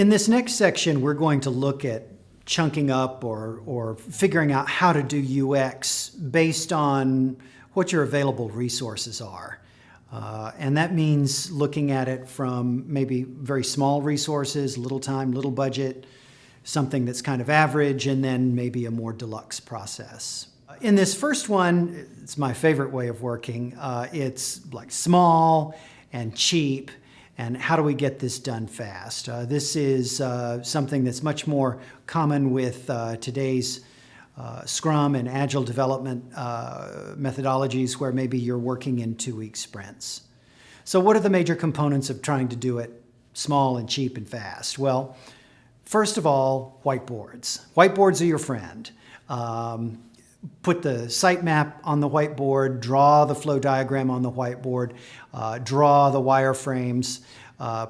In this next section, we're going to look at chunking up or figuring out how to do UX based on what your available resources are. And that means looking at it from maybe very small resources, little time, little budget, something that's kind of average, and then maybe a more deluxe process. In this first one, it's my favorite way of working. It's like small and cheap. And how do we get this done fast? This is something that's much more common with today's Scrum and Agile development methodologies where maybe you're working in 2-week sprints. So what are the major components of trying to do it small and cheap and fast? Well, first of all, whiteboards. Whiteboards are your friend. Put the sitemap on the whiteboard, draw the flow diagram on the whiteboard, draw the wireframes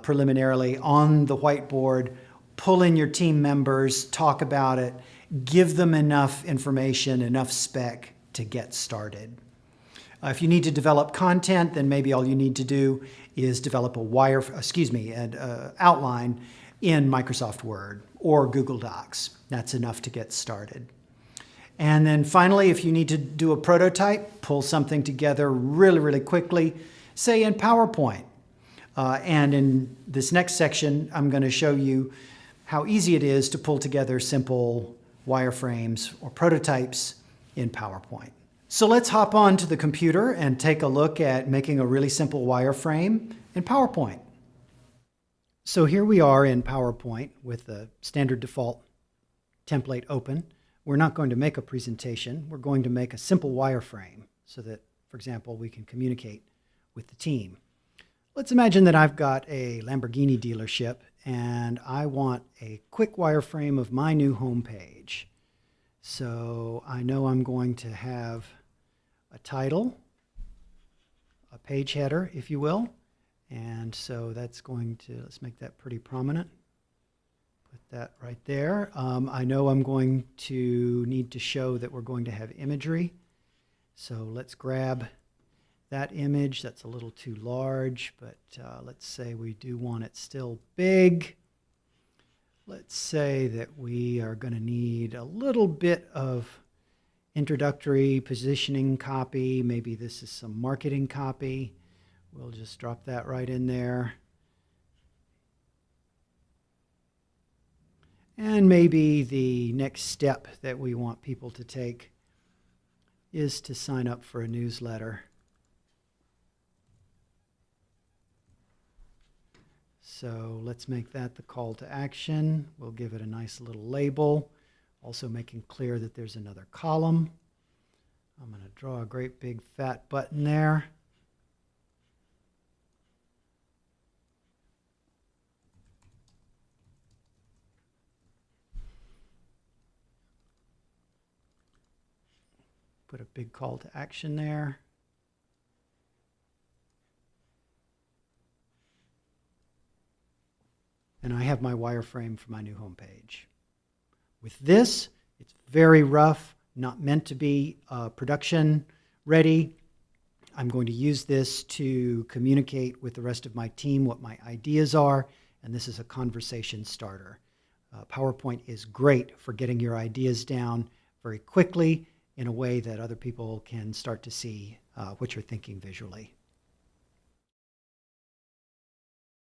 preliminarily on the whiteboard, pull in your team members, talk about it, give them enough information, enough spec to get started. If you need to develop content, then maybe all you need to do is develop an outline in Microsoft Word or Google Docs. That's enough to get started. And then finally, if you need to do a prototype, pull something together really, really quickly, say in PowerPoint. And in this next section, I'm going to show you how easy it is to pull together simple wireframes or prototypes in PowerPoint. So let's hop on to the computer and take a look at making a really simple wireframe in PowerPoint. So here we are in PowerPoint with the standard default template open. We're not going to make a presentation. We're going to make a simple wireframe so that, for example, we can communicate with the team. Let's imagine that I've got a Lamborghini dealership and I want a quick wireframe of my new homepage. So I know I'm going to have a title, a page header, if you will. And so that's going to, let's make that pretty prominent. Put that right there. I know I'm going to need to show that we're going to have imagery. So let's grab that image. That's a little too large, but let's say we do want it still big. Let's say that we are going to need a little bit of introductory positioning copy. Maybe this is some marketing copy. We'll just drop that right in there. And maybe the next step that we want people to take is to sign up for a newsletter. So let's make that the call to action. We'll give it a nice little label, also making clear that there's another column. I'm going to draw a great big fat button there. Put a big call to action there. And I have my wireframe for my new homepage. With this, it's very rough, not meant to be production ready. I'm going to use this to communicate with the rest of my team what my ideas are, and this is a conversation starter. PowerPoint is great for getting your ideas down very quickly in a way that other people can start to see what you're thinking visually.